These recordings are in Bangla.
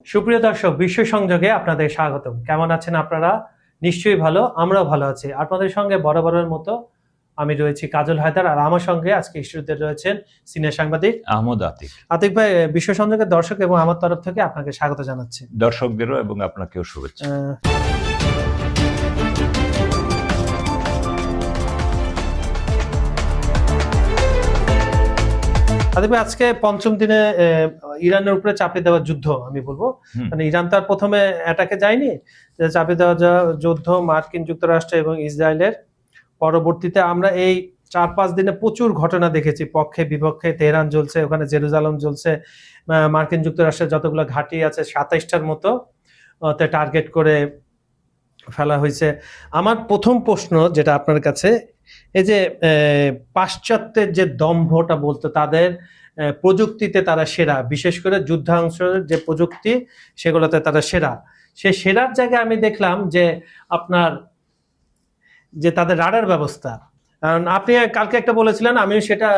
সুপ্রিয় দর্শক, বিশ্ব সংযোগে আপনাদের স্বাগতম। কেমন আছেন আপনারা? নিশ্চয়ই ভালো, আমরাও ভালো আছি। আপনাদের সঙ্গে বরাবরের মতো আমি রয়েছি কাজল হায়দার, আর আমার সঙ্গে আজকে স্টুডিওতে রয়েছেন সিনিয়র সাংবাদিক আহমদ আতিক। আতিক ভাই, বিশ্ব সংযোগের দর্শক এবং আমার তরফ থেকে আপনাকে স্বাগত জানাচ্ছি। দর্শকদেরও এবং আপনাকেও শুভেচ্ছা। আতিক ভাই, আজকে পঞ্চম দিনে ইরানের উপরে চাপিয়ে দেওয়া যুদ্ধ আমি বলবো, মানে ইরান তো আর প্রথমে অ্যাটাকে যায়নি, চাপিয়ে দেওয়া যুদ্ধ মার্কিন যুক্তরাষ্ট্র এবং ইসরায়েলের। পরবর্তীতে আমরা এই 4-5 দিনে প্রচুর ঘটনা দেখেছি, পক্ষে বিপক্ষে। তেহরান জ্বলছে, ওখানে জেরুজালেম জ্বলছে, মার্কিন যুক্তরাষ্ট্রের যতগুলো ঘাঁটি আছে 27টার মতো টার্গেট করে ফেলা হয়েছে। আমার প্রথম প্রশ্ন যেটা আপনার কাছে, এই যে পাশ্চাত্যের যে দম্ভটা বলতো, তাদের প্রযুক্তিতে তারা সেরা, বিশেষ করে যুদ্ধাংশের যে প্রযুক্তি সেগুলোতে তারা সেরা। সে সেরার জায়গায় আমি দেখলাম যে আপনার যে তাদের রাডার ব্যবস্থা, কারণ আপনি কালকে একটা বলেছিলেন, আমিও সেটা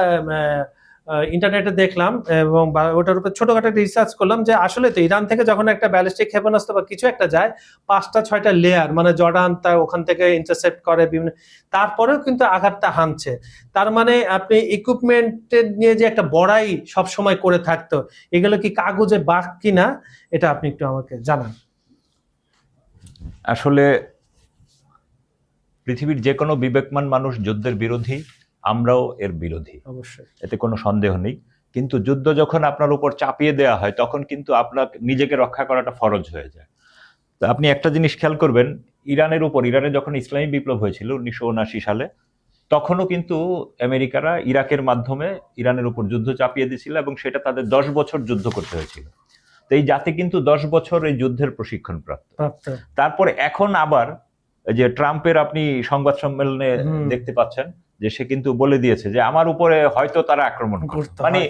ইন্টারনেটে দেখলাম এবং ওটার উপর ছোটখাটো রিসার্চ করলাম যে আসলে তো ইরান থেকে যখন একটা ব্যালিস্টিক ক্ষেপণাস্ত্র বা কিছু একটা যায়, 5-6টা লেয়ার, মানে জর্ডান তা ওখান থেকে ইন্টারসেপ্ট করে বিভিন্ন, তারপরেও কিন্তু আঘাতটা হানছে। তার মানে আপনি ইকুইপমেন্টের নিয়ে যে একটা বড়াই সব সময় করে থাকতো, এগুলো কি কাগজে বাক কিনা, এটা আপনি একটু আমাকে জানান। আসলে পৃথিবীর যে কোনো বিবেকমান মানুষ যুদ্ধের বিরোধী, আমরাও এর বিরোধী, অবশ্যই, এতে কোনো সন্দেহ নেই। কিন্তু যুদ্ধ যখন আপনার উপর চাপিয়ে দেওয়া হয়, তখন কিন্তু আপনার নিজেকে রক্ষা করাটা ফরজ হয়ে যায়। তো আপনি একটা জিনিস খেয়াল করবেন, ইরানে যখন ইসলামী বিপ্লব হয়েছিল 1979 সালে, তখনও কিন্তু আমেরিকারা ইরাকের মাধ্যমে ইরানের উপর যুদ্ধ চাপিয়ে দিয়েছিল এবং সেটা তাদের 10 বছর যুদ্ধ করতে হয়েছিল। তো এই জাতি কিন্তু 10 বছর এই যুদ্ধের প্রশিক্ষণ প্রাপ্ত। তারপরে এখন আবার যে ট্রাম্পের আপনি সংবাদ সম্মেলনে দেখতে পাচ্ছেন যে সে কিন্তু বলে দিয়েছে যে আমার উপরে হয়তো তারা আক্রমণ করবে, মানে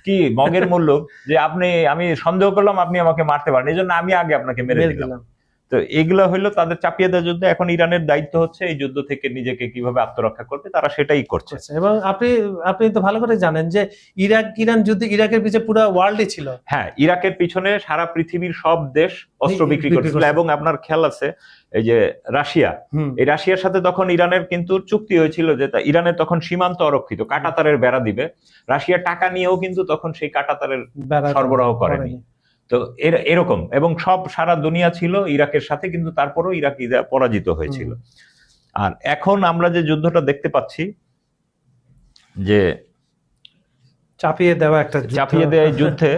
কি মগের মূল্য, যে আমি সন্দেহ করলাম আপনি আমাকে মারতে পারেন, এই জন্য আমি আগে আপনাকে মেরে দিলাম। তো এগুলো হইলো তাদের চাপিয়ে দেওয়ার যুদ্ধ। এখন ইরানের দায়িত্ব হচ্ছে এই যুদ্ধ থেকে নিজেকে কিভাবে আত্মরক্ষা করবে, তারা সেটাই করছে। এবং আপনি তো ভালো করে জানেন যে ইরান যুদ্ধে ইরাকের পিছনে পুরো ওয়ার্ল্ডই ছিল। হ্যাঁ, ইরাকের পিছনে সারা পৃথিবীর সব দেশ অস্ত্র বিক্রি করছিল। এবং আপনার খেয়াল আছে এই যে রাশিয়া, এই রাশিয়ার সাথে তখন ইরানের কিন্তু চুক্তি হয়েছিল যে ইরানের তখন সীমান্ত অরক্ষিত, কাঁটাতারের বেড়া দিবে। রাশিয়া টাকা নিয়েও কিন্তু তখন সেই কাঁটাতারের সরবরাহ করেনি। তো এরকম, এবং সারা দুনিয়া ছিল ইরাকের সাথে, কিন্তু তারপরেও ইরাক পরাজিত হয়েছিল। আর এখন আমরা যে যুদ্ধটা দেখতে পাচ্ছি, যে চাপিয়ে দেওয়া যুদ্ধে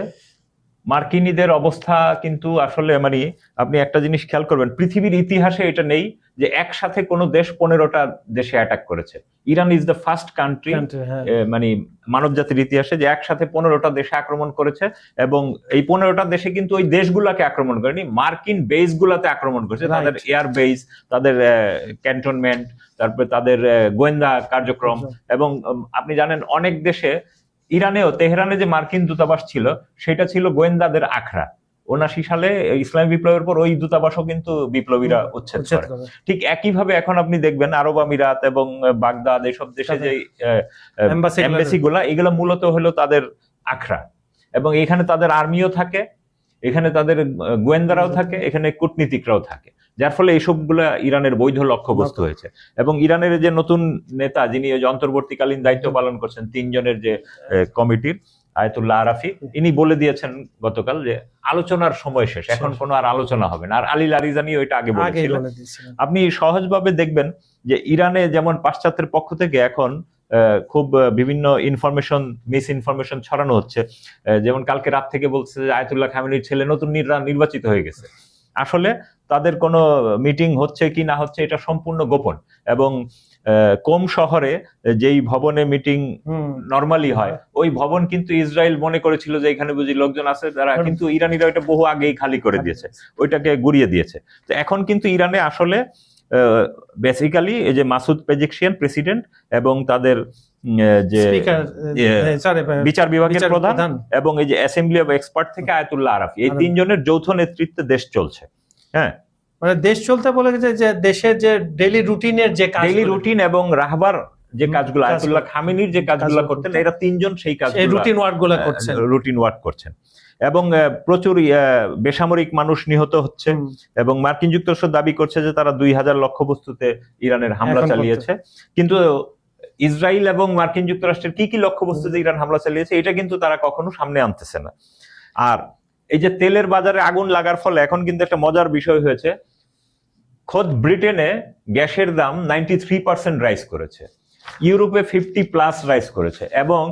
মার্কিনীদের অবস্থা কিন্তু আসলে, মানে আপনি একটা জিনিস খেয়াল করবেন, পৃথিবীর ইতিহাসে এটা নেই যে একসাথে কোনো দেশ 15টা দেশে অ্যাটাক করেছে। Iran is the first country, মানে মানব জাতির ইতিহাসে, যে একসাথে 15টা দেশে আক্রমণ করেছে। এবং এই 15টা দেশে কিন্তু ওই দেশগুলাকে আক্রমণ করেনি, মার্কিন বেস গুলাতে আক্রমণ করেছে, তাদের এয়ার বেস, তাদের ক্যান্টনমেন্ট, তারপরে তাদের গোয়েন্দা কার্যক্রম। এবং আপনি জানেন অনেক দেশে, ইরানেও তেহরানে যে মার্কিন দূতাবাস ছিল সেটা ছিল গোয়েন্দাদের আখড়া। 79 সালে ইসলামী বিপ্লবের পর ওই দূতাবাসও কিন্তু বিপ্লবীরা উচ্ছেদ করে। ঠিক একইভাবে এখন আপনি দেখবেন আরব আমিরাত এবং বাগদাদ, এইসব দেশে যে এমবাসি গুলা, এগুলো মূলত হলো তাদের আখড়া। এবং এখানে তাদের আর্মিও থাকে, এখানে তাদের গোয়েন্দারাও থাকে, এখানে কূটনীতিকরাও থাকে, যার ফলে এইসবগুলা ইরানের বৈধ লক্ষ্যবস্তু হয়েছে। এবং ইরানের যে নতুন নেতা, যিনি অন্তর্বর্তীকালীন দায়িত্ব পালন করছেন 3 জনের যে কমিটির, আয়াতুল্লাহ আরাফি, ইনি বলে দিয়েছেন গতকাল যে আলোচনার সময় শেষ, এখন কোনো আর আলোচনা হবে না। আর আলী লারিজানি ওইটা আগে বলেছিলেন। আপনি সহজভাবে দেখবেন যে ইরানে যেমন পাশ্চাত্যের পক্ষ থেকে এখন খুব বিভিন্ন মিস ইনফরমেশন ছড়ানো হচ্ছে। যেমন কালকে রাত থেকে বলছে যে আয়াতুল্লাহ খামেনির ছেলে নতুন নির্বাচিত হয়ে গেছে। আসলে তাদের কোনো মিটিং হচ্ছে কি না হচ্ছে এটা সম্পূর্ণ গোপন। এবং কোম শহরে যেই ভবনে মিটিং নরমালি হয়, ওই ভবন কিন্তু ইসরায়েল মনে করেছিল যে এখানে বুঝি লোকজন আছে, তারা কিন্তু ইরানিরা ওইটা বহু আগেই খালি করে দিয়েছে, ওইটাকে গুড়িয়ে দিয়েছে। তো এখন কিন্তু ইরানে আসলে বেসিক্যালি এই যে মাসুদ পেজেকশিয়ান প্রেসিডেন্ট এবং তাদের যে বিচার বিভাগের প্রধান এবং এই যে অ্যাসেম্বলি অফ এক্সপার্ট থেকে আয়াতুল্লাহ আরাফি, এই 3 জনের যৌথ নেতৃত্বে দেশ চলছে। হ্যাঁ, মানে দেশ চলতে বলে যে দেশের যে ডেইলি রুটিন এবং রাহবার যে কাজগুলো, আয়াতুল্লাহ খামেনির যে কাজগুলো করতেন, এরা 3 জন সেই কাজ রুটিন ওয়ার্ক করছেন। এবং প্রচুর বেসামরিক মানুষ নিহত হচ্ছে। এবং মার্কিন যুক্তরাষ্ট্র দাবি করছে যে তারা 2000 লক্ষ্যবস্তুতে ইরানের হামলা চালিয়েছে, কিন্তু ইসরায়েল এবং মার্কিন যুক্তরাষ্ট্রের কি কি লক্ষ্যবস্তুতে ইরান হামলা চালিয়েছে এটা কিন্তু তারা কখনো সামনে আনতেছে না। আর এই যে তেলের বাজারে আগুন লাগার ফলে এখন কিন্তু একটা মজার বিষয় হয়েছে, খোদ ব্রিটেনে গ্যাসের দাম 93% রাইজ করেছে, ইউরোপে 50+ রাইজ করেছে, এবং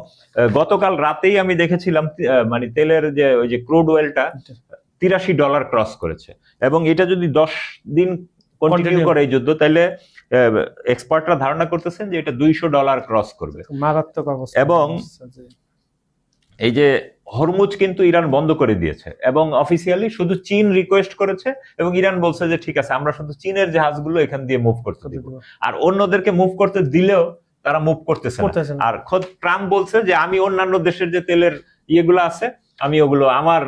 গতকাল রাতেই আমি দেখেছিলাম মানে তেলের যে ওই যে ক্রুড অয়েলটা $83 ক্রস করেছে। এবং এটা যদি 10 দিন কন্টিনিউ করে এই যুদ্ধ, তাহলে এক্সপার্টরা ধারণা করতেছেন যে এটা $200 ক্রস করবে। মারাত্মক অবস্থা। এবং এই যে হরমুজ কিন্তু ইরান বন্ধ করে দিয়েছে, এবং অফিসিয়ালি শুধু চীন রিকোয়েস্ট করেছে, এবং ইরান বলছে যে ঠিক আছে আমরা শুধু চীনের জাহাজগুলো এখান দিয়ে মুভ করতে দিব, আর অন্যদেরকে মুভ করতে দিলেও তারা মুভ করতেছে না। আর খোদ ট্রাম্প বলছে যে আমি অন্যান্য দেশের যে তেলের ইয়েগুলো আছে আমি ওগুলো আমার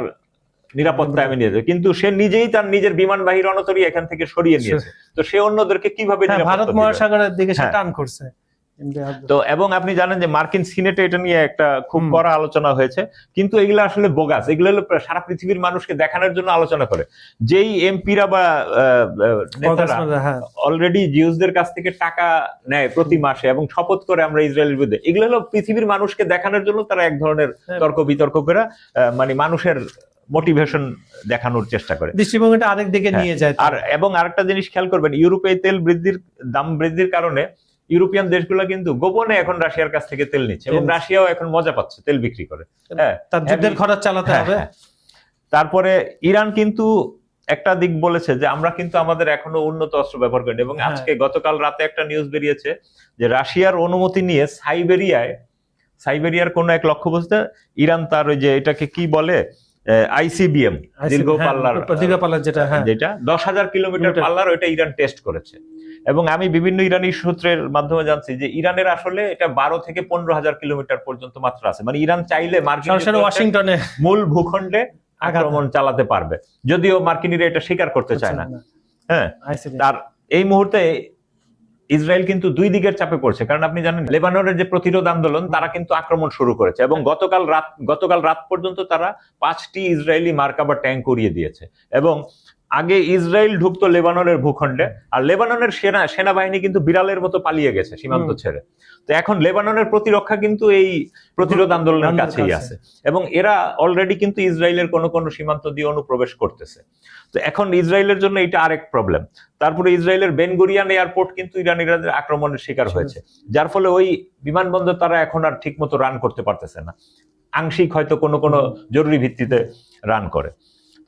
নিরাপত্তায় আমি নিয়ে যাবো, কিন্তু সে নিজেই তার নিজের বিমানবাহী রণতরী এখান থেকে সরিয়ে নিয়েছে। তো সে অন্যদেরকে কিভাবে ভারত মহাসাগরের দিকে সে টান করছে। তো এবং আপনি জানেন যে মার্কিন সিনেটে এটা নিয়ে একটা খুব বড় আলোচনা হয়েছে, কিন্তু এগুলো আসলে বোগাস, এগুলো হলো সারা পৃথিবীর মানুষকে দেখানোর জন্য আলোচনা করে। যেই এমপিরা বা নেতারা অলরেডি জিউসদের কাছ থেকে টাকা নেয় প্রতি মাসে এবং শপথ করে আমরা ইসরায়েলের বিরুদ্ধে, এগুলো হলো পৃথিবীর মানুষকে দেখানোর জন্য তারা এক ধরনের তর্ক বিতর্ক করে মানে মানুষের মোটিভেশন দেখানোর চেষ্টা করে, দৃষ্টিভঙ্গিটা আরেক দিকে নিয়ে যায়। আর এবং আরেকটা জিনিস খেয়াল করবেন, ইউরোপে তেল দাম বৃদ্ধির কারণে ইউরোপিয়ান দেশগুলো কিন্তু গোপনে এখন রাশিয়ার কাছ থেকে তেল নিচ্ছে, এবং রাশিয়াও এখন মজা পাচ্ছে তেল বিক্রি করে। তার যুদ্ধের খরচ চালাতে হবে। তারপরে ইরান কিন্তু একটা দিক বলেছে যে আমরা কিন্তু আমাদের এখনো উন্নত অস্ত্র ব্যবহার করি, এবং আজকে গতকাল রাতে একটা নিউজ বেরিয়েছে যে রাশিয়ার অনুমতি নিয়ে সাইবেরিয়ার কোন এক লক্ষ্যবস্তুতে ইরান তার ওই যে এটাকে কি বলে আইসিবিএম দীর্ঘ পাল্লার যেটা 10,000 কিলোমিটার পাল্লার, ওইটা ইরান টেস্ট করেছে। এবং আমি বিভিন্ন ইরানি সূত্রের মাধ্যমে জানছি যে ইরানের আসলে এটা 12 থেকে 15,000 কিলোমিটার পর্যন্ত মাত্র আছে, মানে ইরান চাইলে মার্কিন ওয়াশিংটনে মূল ভূখণ্ডে আক্রমণ চালাতে পারবে, যদিও মার্কিনিরা এটা স্বীকার করতে চায় না। হ্যাঁ, তার এই মুহূর্তে ইসরায়েল কিন্তু দুই দিকের চাপে পড়ছে, কারণ আপনি জানেন লেবাননের যে প্রতিরোধ আন্দোলন তারা কিন্তু আক্রমণ শুরু করেছে, এবং গতকাল রাত পর্যন্ত তারা 5টি ইসরায়েলি মার্কাবা ট্যাঙ্ক উড়িয়ে দিয়েছে। এবং আগে ইসরায়েল ঢুকতো লেবাননের ভূখণ্ডে, আর লেবাননের সেনাবাহিনী কিন্তু বিড়ালের মতো পালিয়ে গেছে সীমান্ত ছেড়ে। তো এখন লেবাননের প্রতিরক্ষা কিন্তু এই প্রতিরোধ আন্দোলনের কাছেই আছে, এবং এরা অলরেডি কিন্তু ইসরায়েলের কোন কোন সীমান্ত দিয়ে অনুপ্রবেশ করতেছে। তো এখন ইসরায়েলের জন্য এটা আরেক প্রবলেম। তারপরে ইসরায়েলের বেন গুরিয়ান এয়ারপোর্ট কিন্তু ইরানিদের আক্রমণের শিকার হয়েছে, যার ফলে ওই বিমানবন্দর তারা এখন আর ঠিক মতো রান করতে পারতেছে না, আংশিক হয়তো কোনো কোনো জরুরি ভিত্তিতে রান করে।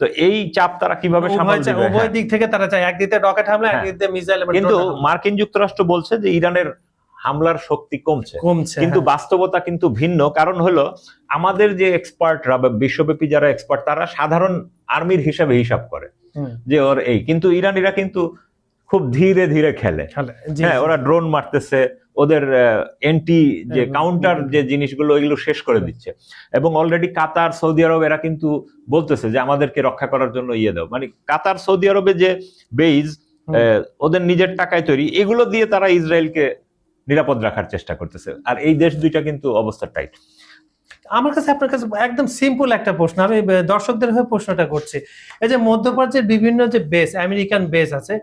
তো এই চাপ তারা কিভাবে সামাল দিবে? উভয় দিক থেকে তারা চায়, একদিকে রকেট হামলা, একদিকে মিসাইল। কিন্তু মার্কিন যুক্তরাষ্ট্র বলছে যে ইরানের হামলার শক্তি কমছে, কিন্তু বাস্তবতা কিন্তু ভিন্ন। কারণ হলো আমাদের যে এক্সপার্টরা বা বিশ্বব্যাপী যারা এক্সপার্ট তারা সাধারণ আর্মির হিসাবে হিসাব করে যে ওর এই, কিন্তু ইরানিরা কিন্তু খুব ধীরে ধীরে খেলে। হ্যাঁ, ওরা ড্রোন মারতেছে, ওদের এন্টি যে কাউন্টার যে জিনিসগুলো এগুলো শেষ করে দিচ্ছে, এবং অলরেডি কাতার, সৌদি আরব এরা কিন্তু বলতেছে যে আমাদেরকে রক্ষা করার জন্য ইয়ে দাও। মানে কাতার, সৌদি আরবে যে বেইজ ওদের নিজের টাকায় তৈরি, এগুলো দিয়ে তারা ইসরায়েলকে নিরাপদ রাখার চেষ্টা করতেছে, আর এই দেশ দুইটা কিন্তু অবস্থা টাইট। আমার কাছে আপনার কাছে একদম সিম্পল একটা প্রশ্ন, আমি দর্শকদের হয়ে প্রশ্নটা করছি। এই যে মধ্যপ্রাচ্যের বিভিন্ন যে বেস, আমেরিকান বেস আছে,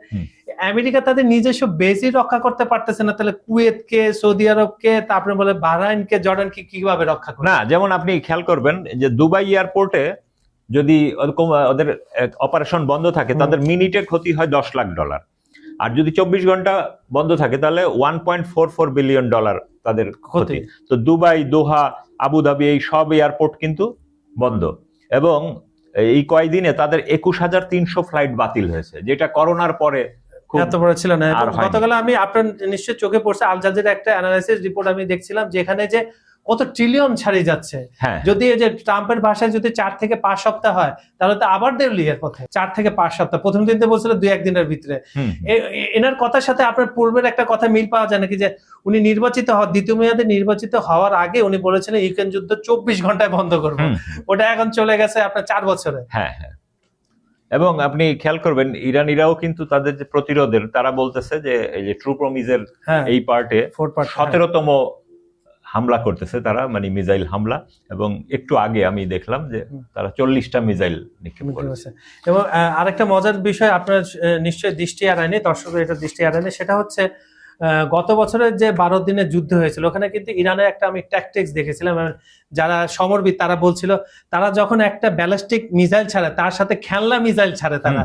আমেরিকা তাদের নিজস্ব বেসই রক্ষা করতে পারতেছে না, তাহলে কুয়েতকে, সৌদি আরবকে, তারপরে বলে বাহরাইনকে, জর্ডানকে কিভাবে রক্ষা করবে? না, যেমন আপনি খেয়াল করবেন যে দুবাই এয়ারপোর্টে যদি ওদের অপারেশন বন্ধ থাকে তাদের মিনিটে ক্ষতি হয় $10 লাখ, আর যদি 24 ঘন্টা বন্ধ থাকে তাহলে $1.44 বিলিয়ন তাদের ক্ষতি। তো দুবাই, দোহা, আবুধাবি এই সব এয়ারপোর্ট কিন্তু বন্ধ, এবং এই কয়েকদিনে তাদের 21,300 ফ্লাইট বাতিল হয়েছে, যেটা করোনার পরে এত বড় ছিল না। গতকাল আমি আপনার নিশ্চয় চোখে পড়ছে আল জাজিরা একটা অ্যানালাইসিস রিপোর্ট আমি দেখছিলাম, যেখানে যে কত ট্রিলিয়ন ছাড়িয়ে যাচ্ছে। যদি এই যে ট্রাম্পের ভাষায় যদি 4 থেকে 5 সপ্তাহ হয়, তাহলে তো আবার দেউলিয়ার পথে। 4 থেকে 5 সপ্তাহ, প্রথম দিন তো বলছিল 2-1 দিনের ভিতরে। এনার কথার সাথে আপনার পূর্বের একটা কথা মিল পাওয়া যায় নাকি, যে উনি নির্বাচিত দ্বিতীয় মেয়াদে নির্বাচিত হওয়ার আগে উনি বলেছিলেন ইউক্রেন যুদ্ধ 24 ঘন্টায় বন্ধ করবো, ওটা এখন চলে গেছে আপনার 4 বছরে। হ্যাঁ, এবং আপনি খেয়াল করবেন ইরানিরাও কিন্তু তাদের যে প্রতিরোধের, তারা বলতেছে যে এই যে ট্রু প্রমিজের এই পার্টে 17তম হামলা করতেছে তারা, মানে মিসাইল হামলা, এবং একটু আগে আমি দেখলাম যে তারা 40টা মিসাইল নিক্ষেপ করেছে। এবং আরেকটা মজার বিষয় আপনার নিশ্চয়ই দৃষ্টি এড়ায়নি, দর্শকের এটা দৃষ্টি এড়ায়নি, সেটা হচ্ছে গত বছরের যে 12 দিনের যুদ্ধ হয়েছিল ওখানে কিন্তু ইরানের একটা আমি ট্যাকটিক্স দেখেছিলাম, যারা সমরবিদ তারা বলছিল তারা যখন একটা ব্যালিস্টিক মিসাইল ছাড়ে তার সাথে খেলনা মিসাইল ছাড়ে তারা,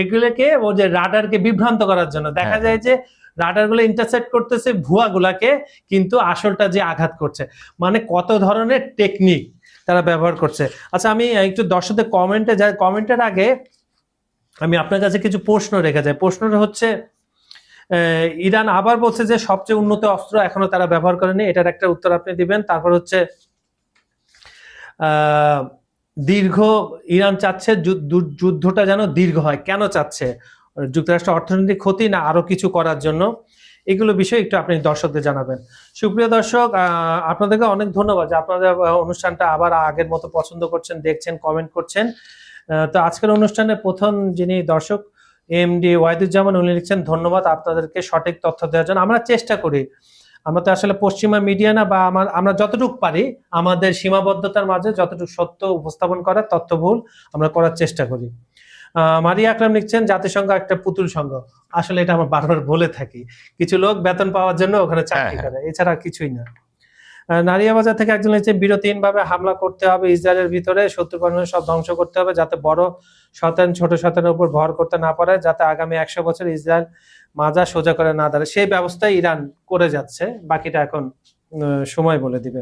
এগুলোকে ও যে রাডারকে বিভ্রান্ত করার জন্য, দেখা যায় যে রাডার গুলো ইন্টারসেপ্ট করতেছে ভুয়া গুলাকে, কিন্তু আসলটা যে আঘাত করছে, মানে কত ধরনের টেকনিক তারা ব্যবহার করছে। আচ্ছা, আমি একটু দর্শকদের কমেন্টে যাই, কমেন্টের আগে আমি আপনার কাছে কিছু প্রশ্ন রেখে যাই। প্রশ্নটা হচ্ছে ইরান আবার বলছে যে সবচেয়ে উন্নত অস্ত্র এখনো তারা ব্যবহার করেনি, এটার একটা উত্তর আপনি দিবেন। তারপর হচ্ছে দীর্ঘ ইরান চাচ্ছে যুদ্ধটা যেন দীর্ঘ হয়, কেন চাচ্ছে? যুক্তরাষ্ট্র অর্থনৈতিক ক্ষতি না আরো কিছু করার জন্য? এগুলো বিষয়ে একটু আপনি দর্শকদের জানাবেন। সুপ্রিয় দর্শক, আপনাদেরকে অনেক ধন্যবাদ যে আপনাদের অনুষ্ঠানটা আবার আগের মতো পছন্দ করছেন, দেখছেন, কমেন্ট করছেন। তো আজকের অনুষ্ঠানে প্রথম যিনি দর্শক এমডি ওয়াহিদুজ্জামান, উনি লিখছেন ধন্যবাদ আপনাদেরকে সঠিক তথ্য দেওয়ার জন্য। আমরা চেষ্টা করি, আমরা তো আসলে পশ্চিমা মিডিয়া না, বা আমরা যতটুকু পারি আমাদের সীমাবদ্ধতার মাঝে যতটুকু সত্য উপস্থাপন করার, তথ্যবহুল আমরা করার চেষ্টা করি। মারিয়া আকরাম লিখছেন জাতিসংঘ একটা পুতুল সংঘ। আসলে এটা আমরা বারবার বলে থাকি, কিছু লোক বেতন পাওয়ার জন্য ওখানে চাকরি করে, এছাড়া কিছুই না। নারিয়া বাজার থেকে একজন লিখছেন বিরতিহীনভাবে হামলা করতে হবে ইসরায়েলের ভিতরে, 70% সব ধ্বংস করতে হবে, যাতে বড় শয়তান ছোট শয়তানের উপর ভর করতে না পারে, যাতে আগামী 100 বছর ইসরায়েল মাজা সোজা করে না দাঁড়ায়। সেই ব্যবস্থায় ইরান করে যাচ্ছে, বাকিটা এখন সময় বলে দিবে।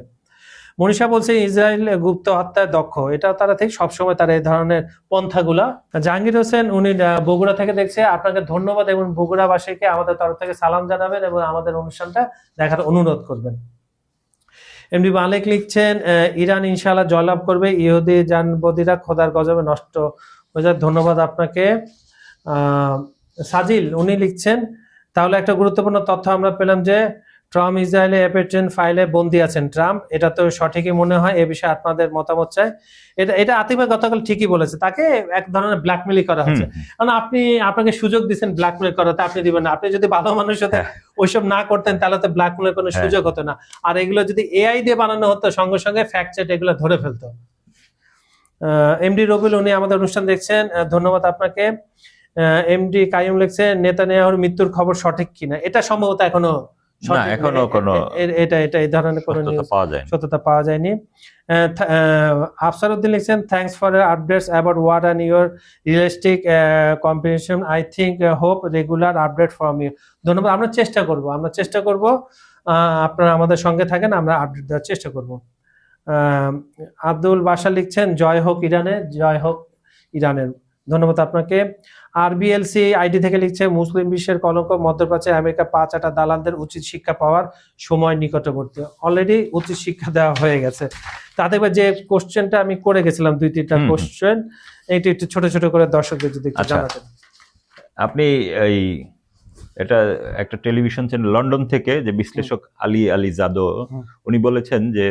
মনীষা বলছে ইসরায়েল গুপ্ত হত্যায় দক্ষ, এটা তারা ঠিক সবসময় তারা এই ধরনের পন্থাগুলা। জাহাঙ্গীর হোসেন, উনি বগুড়া থেকে দেখছে, আপনাকে ধন্যবাদ, এবং বগুড়াবাসীকে আমাদের তরফ থেকে সালাম জানাবেন এবং আমাদের অনুষ্ঠানটা দেখার অনুরোধ করবেন। এমডি মালিক লিখছেন ইরান ইনশাআল্লাহ জয়লাভ করবে, ইহুদি জানবদীরা খোদার গজবে নষ্ট হয়ে যায়। ধন্যবাদ আপনাকে। সাজিল, উনি লিখছেন তাহলে একটা গুরুত্বপূর্ণ তথ্য আমরা পেলাম যে ট্রাম্প ইসরায়েলে অ্যাপেটেন্ট ফাইলে বন্দী আছেন ট্রাম্প, এটা তো সঠিকই মনে হয়, এ বিষয়ে আপনাদের মতামত চাই। এটা আতিফা গতকাল ঠিকই বলেছে, তাকে এক ধরনের ব্ল্যাকমেলই করা হচ্ছে, কারণ আপনাকে সুযোগ দিচ্ছেন ব্ল্যাকমেল করাতে, আপনি দিবেন না। আপনি যদি ভালো মানুষ হতে ওইসব না করতেন তাহলে তো ব্ল্যাকমেলের কোনো সুযোগ হতো না। আর এগুলো যদি এআই দিয়ে বানানো হতো সঙ্গে সঙ্গে ফ্যাক্ট চেক এগুলো ধরে ফেলতো। এমডি রবিউল, উনি আমাদের অনুষ্ঠান দেখছেন, ধন্যবাদ আপনাকে। এমডি কাইম লিখছে নেতানিয়াহুর মৃত্যুর খবর সঠিক কিনা, এটা সম্ভবত এখনো এটা এই ধরনের কোনো সত্যতা পাওয়া যায়নি। আফসারউদ্দিন লিখছেন thanks for updates about what and your realistic competition, I think hope regular update from you. ধন্যবাদ, আমরা চেষ্টা করব আপনারা আমাদের সঙ্গে থাকেন, আমরা আপডেট দেওয়ার চেষ্টা করব। আব্দুল বাশা লিখছেন জয় হোক ইরানের, জয় হোক ইরানের। ধন্যবাদ আপনাকে। আরবিএলসি আইডি থেকে লিখছে মুসলিম বিশ্বের কলঙ্ক, মধ্যপ্রাচ্যে আমেরিকা 5-8 দালালদের উচিত শিক্ষা পাওয়ার সময় নিকটবর্তী। অলরেডি উচিত শিক্ষা দেওয়া হয়ে গেছে। তাতে যে কোশ্চেনটা আমি করে গেছিলাম 2-3টা কোশ্চেন, এইটা একটু ছোট ছোট করে দর্শকদের যদি একটু জানাতেন। আপনি এটা একটা টেলিভিশন চ্যানেল লন্ডন থেকে যে বিশ্লেষক আলী জাদো, উনি বলেছেন যে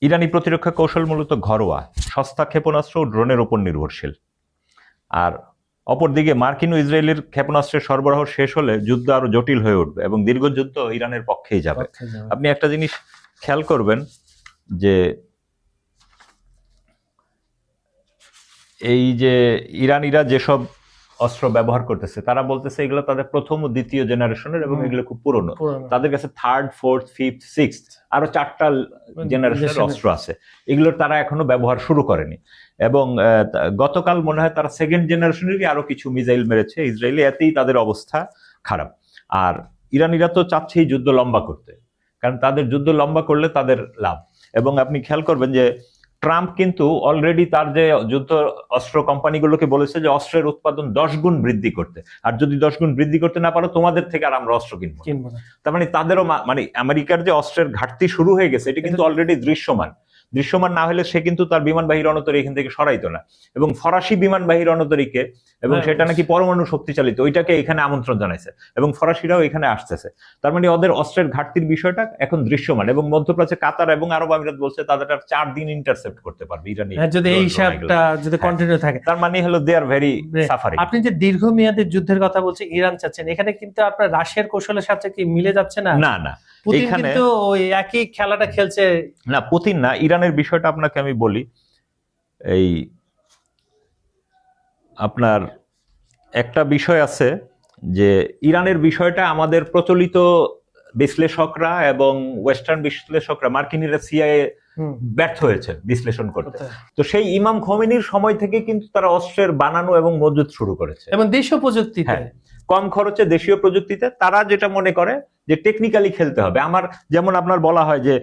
ইরানি প্রতিরক্ষা কৌশল মূলত ঘরোয়া, সস্তা ক্ষেপণাস্ত্র ও ড্রোনের উপর নির্ভরশীল। আর অপরদিকে মার্কিন ও ইসরায়েলের ক্ষেপণাস্ত্রের সরবরাহ শেষ হলে যুদ্ধ আরো জটিল হয়ে উঠবে এবং দীর্ঘ যুদ্ধ ইরানের পক্ষেই যাবে। আপনি একটা জিনিস খেয়াল করবেন যে এই যে ইরানিরা যেসব অস্ত্র ব্যবহার করতেছে তারা বলতেছে এগুলো তাদের প্রথম ও দ্বিতীয় জেনারেশনের এবং এগুলো খুব পুরনো। তাদের কাছে 3rd, 4th, 5th, 6th আরো 4টা জেনারেশনের অস্ত্র আছে, এগুলোর তারা এখনো ব্যবহার শুরু করেনি। এবং গতকাল মনে হয় তারা 2nd জেনারেশনেরই আরো কিছু মিসাইল মেরেছে ইসরায়েলি, এতেই তাদের অবস্থা খারাপ। আর ইরানিরা তো চাচ্ছে এই যুদ্ধ লম্বা করতে, কারণ তাদের যুদ্ধ লম্বা করলে তাদের লাভ। এবং আপনি খেয়াল করবেন যে ট্রাম্প কিন্তু অলরেডি তার যে যুদ্ধ অস্ত্র কোম্পানিগুলোকে বলেছে যে অস্ত্রের উৎপাদন 10 গুণ বৃদ্ধি করতে, আর যদি 10 গুণ বৃদ্ধি করতে না পারো তোমাদের থেকে আর আমরা অস্ত্র কিনবো না। তার মানে তাদেরও মানে আমেরিকার যে অস্ত্রের ঘাটতি শুরু হয়ে গেছে এটা কিন্তু অলরেডি দৃশ্যমান না হলে সে কিন্তু তার বিমানবাহী রণতরী এখান থেকে সরাইতো না। এবং ফরাসি বিমানবাহী রণতরীকে, এবং সেটা নাকি পরমাণু শক্তিচালিত, ওইটাকে এখানে আমন্ত্রণ জানাইছে এবং ফরাসিরাও এখানে আসতেছে। তার মানে ওদের অস্ত্রের ঘাটতির বিষয়টা এখন দৃশ্যমান। এবং মধ্যপ্রাচ্যে কাতার এবং আরব আমিরাত বলছে তাদের 4 দিন ইন্টারসেপ্ট করতে পারবে ইরানি যদি এই হিসাবটা যদি কন্টিনিউ থাকে। তার মানে হলো দে আর ভেরি সাফারিং। আপনি যে দীর্ঘমেয়াদী যুদ্ধের কথা বলছেন ইরান চাচ্ছেন, এখানে কিন্তু আপনার রাশিয়ার কৌশলের সাথে কি মিলে যাচ্ছে না? না, পুতিন এখানে কিন্তু ওই একই খেলাটা খেলছে। না, পুতিন না, ইরানের বিষয়টা আপনাকে আমি বলি। এই আপনার একটা বিষয় আছে যে ইরানের বিষয়টা আমাদের প্রচলিত বিশ্লেষকরা এবং ওয়েস্টার্ন বিশ্লেষকরা, মার্কিনিরা, সিআইএ ব্যর্থ হয়েছে বিশ্লেষণ করতে। তো সেই ইমাম খোমেনির সময় থেকে কিন্তু তারা অস্ত্রের বানানো এবং মজুত শুরু করেছে, এবং দেশীয় প্রযুক্তিতে, কম খরচে দেশীয় প্রযুক্তিতে। তারা যেটা মনে করে যে টেকনিক্যালি খেলতে হবে। আমার যেমন আপনার বলা হয় যে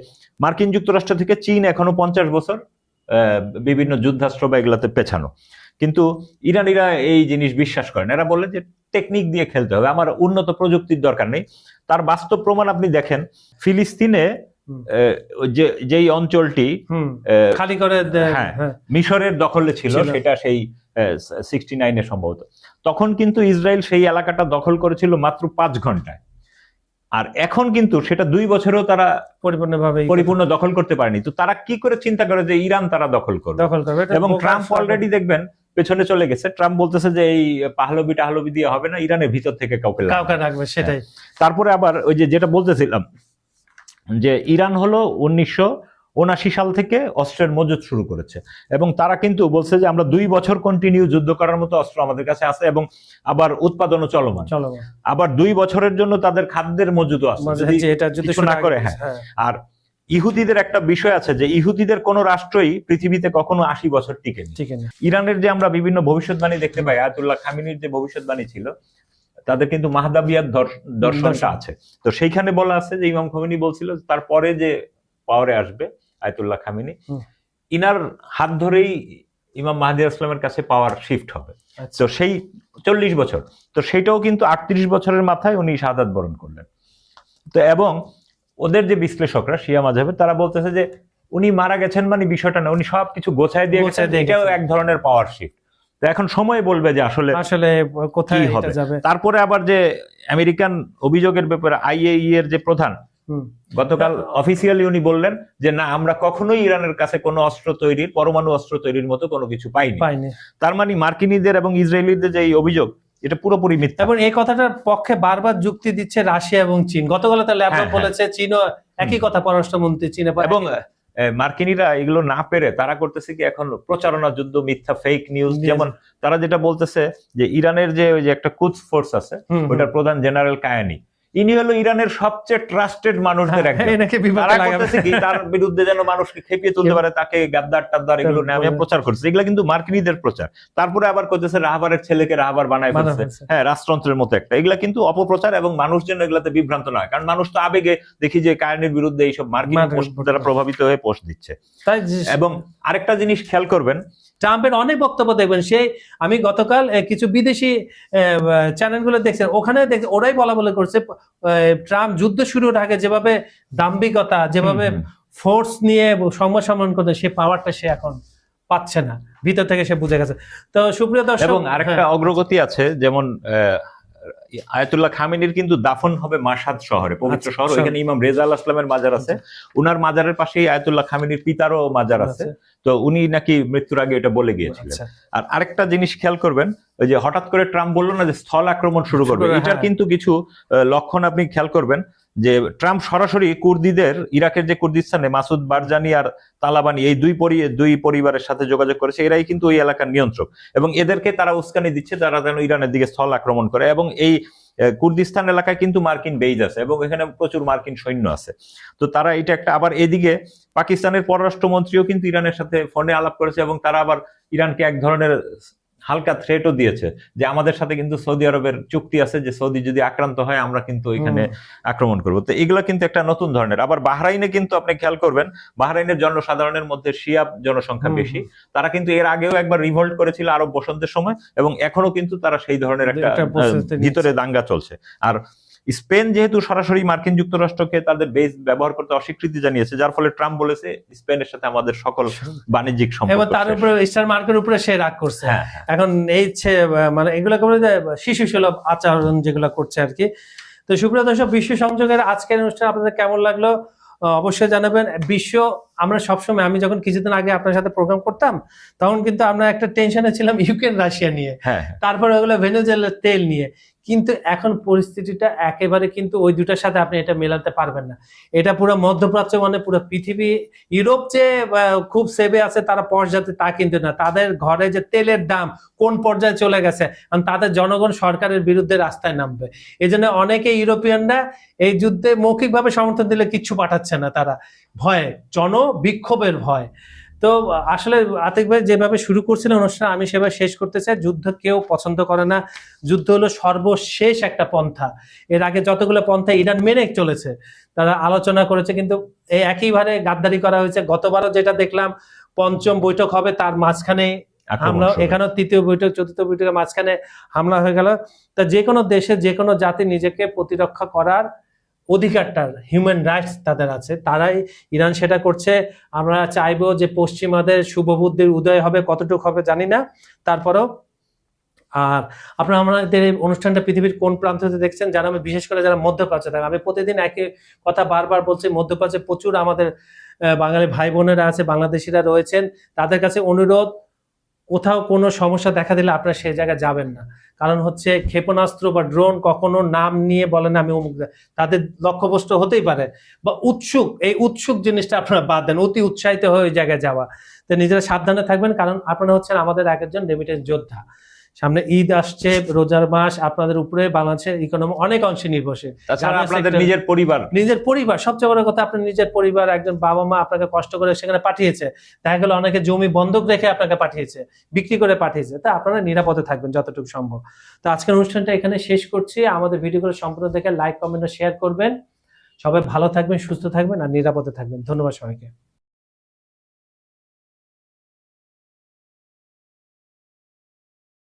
মার্কিন যুক্তরাষ্ট্র থেকে চীন এখনো 50 বছর বিভিন্ন যুদ্ধাস্ত্র বা এগুলাতে পেছানো, কিন্তু ইরানিরা এই জিনিস বিশ্বাস করেন। এরা বলে যে টেকনিক দিয়ে খেলতে হবে, আমার উন্নত প্রযুক্তির দরকার নেই। তার বাস্তব প্রমাণ আপনি দেখেন, ফিলিস্তিনে যেই অঞ্চলটি খালি করে মিশরের দখলে ছিল, সেটা সেই 69-এ সম্ভবত, তখন কিন্তু ইসরায়েল সেই এলাকাটা দখল করেছিল মাত্র 5 ঘন্টায়। আর এখন কিন্তু সেটা 2 বছরেও তারা পরিপূর্ণ দখল করতে পারেনি। তো তারা কি করে চিন্তা করে যে ইরান তারা দখল করবে? এবং ট্রাম্প অলরেডি দেখবেন পেছনে চলে গেছে। ট্রাম্প বলতেছে যে এই পাহলবি দিয়ে হবে না, ইরানের ভিতর থেকে কাউকে রাখবে, সেটাই। তারপরে আবার ওই যেটা বলতেছিলাম যে ইরান হলো 1979 সাল থেকে অস্ত্রের মজুত শুরু করেছে, এবং তারা কিন্তু বলছে যে আমরা 2 বছর কন্টিনিউ যুদ্ধ করার মতো অস্ত্র আমাদের কাছে আছে, এবং আবার উৎপাদনও চলমান। আবার 2 বছরের জন্য তাদের খাদ্যের মজুতও আছে কিছু না করে। আর ইহুদিদের একটা বিষয় আছে যে ইহুদিদের কোন রাষ্ট্রই পৃথিবীতে কখনো 80 বছর টিকেনি। ইরানের যে আমরা বিভিন্ন ভবিষ্যৎবাণী দেখতে পাই, আয়াতুল্লাহ খামিনির যে ভবিষ্যৎবাণী ছিল, তাদের কিন্তু মাহদাবিয়াত দর্শনটা আছে। তো সেইখানে বলা আছে যে ইমাম খোমেনি বলছিল তারপরে যে পাওয়ারে আসবে আয়াতুল্লাহ খামিনি, ইনার হাত ধরেই ইমাম মাহদী ইসলামের কাছে পাওয়ার শিফট হবে। তো সেই 40 বছর, তো সেইটাও কিন্তু 38 বছরের মাথায় উনি শাহাদাত বরণ করলেন। তো এবং ওদের যে বিশ্লেষকরা শিয়া মাযহাবের, তারা বলতেছে যে উনি মারা গেছেন মানে বিষয়টা না, উনি সবকিছু গোছায় দিয়ে গেছেন, এটাও এক ধরনের পাওয়ার শিফট। তো এখন সময় বলবে যে আসলে কোথায় হবে। তারপরে আবার যে আমেরিকান অভিযোগের ব্যাপারে আইএই এর যে প্রধান গতকাল অফিসিয়ালি উনি বললেন যে না, আমরা কখনোই ইরানের কাছে কোনো অস্ত্র তৈরির, পরমাণু অস্ত্র তৈরির মতো কোনো কিছু পাইনি। তার মানে মার্কিনীদের এবং ইসরায়েলিদের যে এই অভিযোগ, এটা পুরোপুরি মিথ্যা। এবং এই কথাটার পক্ষে বারবার যুক্তি দিচ্ছে রাশিয়া এবং চীন। গতকাল তো ল্যাপটপ বলেছে, চীনও একই কথা, পররাষ্ট্রমন্ত্রী চীনে। এবং মার্কিনীরা এগুলো না পেরে তারা করতেছে কি এখন প্রচারণা যুদ্ধ, মিথ্যা ফেক নিউজ। যেমন তারা যেটা বলতেছে যে ইরানের যে ওই যে একটা কুদস ফোর্স আছে, ওটার প্রধান জেনারেল কায়ানি, ইনি হলো ইরানের সবচেয়ে ট্রাস্টেড মানুষদের একজন। তার বিরুদ্ধে যেন মানুষকে খেপিয়ে তুলতে পারে, তাকে গাদ্দার টাদ্দার এগুলো নামে প্রচার করছে। এগুলো কিন্তু মার্কিনীদের প্রচার। তারপরে আবার করতেছে রাহাবারের ছেলেকে রাহাবার বানায় ফেলছে, রাজতন্ত্রের মতো একটা। এগুলা কিন্তু অপপ্রচার, এবং মানুষ যেন এগুলাতে বিভ্রান্ত নয়। কারণ মানুষ তো আবেগে দেখি যে কায়ানির বিরুদ্ধে এইসব মার্কিন দ্বারা প্রভাবিত হয়ে পোস্ট দিচ্ছে। এবং আরেকটা জিনিস খেয়াল করবেন, ট্রাম্পের অনেক বক্তব্য দেখবেন, সেই আমি গতকাল কিছু বিদেশি চ্যানেলগুলো দেখছেন, ওখানে ওরাই বলে করছে ট্রাম্প যুদ্ধ শুরুর আগে যেভাবে দাম্ভিকতা, যেভাবে ফোর্স নিয়ে সংবাদ সম্মেলন করতে, সে পাওয়ারটা সে এখন পাচ্ছে না, ভিতর থেকে সে বুঝে গেছে। তো সুপ্রিয় দর্শক, এবং আরেকটা অগ্রগতি আছে, যেমন আয়াতুল্লাহ খামেনির কিন্তু দাফন হবে মাশহাদ শহরে, পবিত্র শহর। ওইখানে ইমাম রেজা আল ইসলামের মাজার আছে, উনার মাজারের পাশেই আয়াতুল্লাহ খামেনির পিতারও মাজার আছে। তো উনি নাকি মৃত্যুর আগে এটা বলে গিয়েছিলেন। আর আরেকটা জিনিস খেয়াল করবেন, ওই যে হঠাৎ করে ট্রাম্প বললো না যে স্থল আক্রমণ শুরু করবে, এটার কিন্তু কিছু লক্ষণ আপনি খেয়াল করবেন। যে ট্রাম্প সরাসরি কুর্দিদের, ইরাকের যে কুর্দিস্তানে মাসুদ বারজানি আর তালাবানি, এই দুই পরিবারের সাথে যোগাযোগ করেছে। এরাই কিন্তু ওই এলাকার নিয়ন্ত্রক, এবং এদেরকে তারা উস্কানি দিচ্ছে তারা যেন ইরানের দিকে স্থল আক্রমণ করে। এবং এই কুর্দিস্তান এলাকায় কিন্তু মার্কিন বেইজ আছে, এবং এখানে প্রচুর মার্কিন সৈন্য আছে। তো তারা এটা একটা, আবার এদিকে পাকিস্তানের পররাষ্ট্রমন্ত্রীও কিন্তু ইরানের সাথে ফোনে আলাপ করেছে, এবং তারা আবার ইরানকে এক ধরনের হালকা থ্রেটও দিয়েছে যে আমাদের সাথে কিন্তু সৌদি আরবের চুক্তি আছে, যে সৌদি যদি আক্রান্ত হয় আমরা কিন্তু এখানে আক্রমণ করবো। তো এগুলো কিন্তু একটা নতুন ধরনের। আবার বাহরাইনে কিন্তু আপনি খেয়াল করবেন, বাহরাইনের জনসাধারণের মধ্যে শিয়া জনসংখ্যা বেশি। তারা কিন্তু এর আগেও একবার রিভোল্ট করেছিল আরব বসন্তের সময়, এবং এখনো কিন্তু তারা সেই ধরনের একটা ভিতরে দাঙ্গা চলছে। আর স্পেন যেহেতু সরাসরি মার্কিন যুক্তরাষ্ট্রকে তাদের বেস ব্যবহার করতে অস্বীকৃতি জানিয়েছে, যার ফলে ট্রাম্প বলেছে স্পেনের সাথে আমাদের সকল বাণিজ্যিক সম্পর্ক, এবং তার উপরে স্টার মার্কের উপরে সে রাগ করছে। এখন এই মানে এগুলো শিশু সুলভ আচরণ যেগুলো করছে আর কি। তো সুপ্রিয় দর্শক, বিশ্ব সংযোগের আজকের অনুষ্ঠান আপনাদের কেমন লাগলো অবশ্যই জানাবেন। বিশ্ব আমরা সবসময়, আমি যখন কিছুদিন আগে আপনার সাথে প্রোগ্রাম করতাম তখন কিন্তু আমরা একটা টেনশনে ছিলাম ইউক্রেন রাশিয়া নিয়ে, হ্যাঁ তারপরে ওগুলো ভেনেজুয়েলার তেল নিয়ে। কিন্তু এখন পরিস্থিতিটা একেবারে কিন্তু ওই দুটার সাথে আপনি এটা মেলাতে পারবেন না। এটা পুরো মধ্যপ্রাচ্য মানে পুরো পৃথিবী, ইউরোপ যে খুব সেভে আছে তারা পর্যায়ে, তা কিন্তু না। তাদের ঘরে যে তেলের দাম কোন পর্যায়ে চলে গেছে, কারণ তাদের জনগণ সরকারের বিরুদ্ধে রাস্তায় নামবে। এই জন্য অনেকে ইউরোপিয়ানরা এই যুদ্ধে মৌখিকভাবে সমর্থন দিলে কিচ্ছু পাঠাচ্ছে না, তারা ভয়ে, জনবিক্ষোভের ভয়। তো আসলে আতিক ভাই যেভাবে শুরু করছিলেন অনুষ্ঠান, আমি সেভাবে শেষ করতে চাই। যুদ্ধ কেউ পছন্দ করে না, যুদ্ধ হলো সর্বশেষ একটা পন্থা। এর আগে যতগুলো পন্থা ইরান মেনে চলেছে, তারা আলোচনা করেছে, কিন্তু এই একইভাবে গাদ্দারি করা হয়েছে। গতবারও যেটা দেখলাম, পঞ্চম বৈঠক হবে তার মাঝখানে হামলা, এখানেও তৃতীয় বৈঠক, চতুর্থ বৈঠকের মাঝখানে হামলা হয়ে গেল। তা যে কোনো দেশে, যে কোনো জাতি নিজেকে প্রতিরক্ষা করার অধিকারটা, হিউম্যান রাইটস তাদের আছে, তারাই, ইরান সেটা করছে। আমরা চাইবো যে পশ্চিমাদের শুভবুদ্ধির উদয় হবে, কতটুকু হবে জানি না, তারপরেও। আর আপনারা আমাদের এই অনুষ্ঠানটা পৃথিবীর কোন প্রান্ত থেকে দেখছেন, যারা আমি বিশেষ করে যারা মধ্যপ্রাচ্যে থাকে, আমি প্রতিদিন একই কথা বারবার বলছি, মধ্যপ্রাচ্যে প্রচুর আমাদের বাঙালি ভাই বোনেরা আছে, বাংলাদেশিরা রয়েছেন, তাদের কাছে অনুরোধ, কোথাও কোনো সমস্যা দেখা দিলে আপনারা সেই জায়গায় যাবেন না। কারণ হচ্ছে ক্ষেপণাস্ত্র বা ড্রোন কখনো নাম নিয়ে বলেন আমি অমুক, তাদের লক্ষ্যবস্তু হতেই পারে, বা উৎসুক, এই উৎসুক জিনিসটা আপনারা বাদ দেন, অতি উৎসাহিত হয়ে ওই জায়গায় যাওয়া। তো নিজেরা সাবধানে থাকবেন, কারণ আপনারা হচ্ছেন আমাদের এক একজন রেমিটেন্স যোদ্ধা। সামনে ঈদ আসছে, রোজার মাস, আপনাদের উপরে বাংলাদেশের ইকোনমি অনেক অংশে নির্ভরশীল। তাছাড়া আপনাদের নিজের পরিবার, সবচেয়ে বড় কথা, আপনার নিজের পরিবার, একজন বাবা মা আপনাকে কষ্ট করে সেখানে পাঠিয়েছে, দেখা গেল অনেকে জমি বন্ধক রেখে আপনাকে পাঠিয়েছে, বিক্রি করে পাঠিয়েছে। তা আপনারা নিরাপদে থাকবেন যতটুকু সম্ভব। তো আজকের অনুষ্ঠানটা এখানে শেষ করছি। আমাদের ভিডিওগুলো সম্পূর্ণ দেখে লাইক, কমেন্ট ও শেয়ার করবেন। সবাই ভালো থাকবেন, সুস্থ থাকবেন আর নিরাপদে থাকবেন। ধন্যবাদ সবাইকে।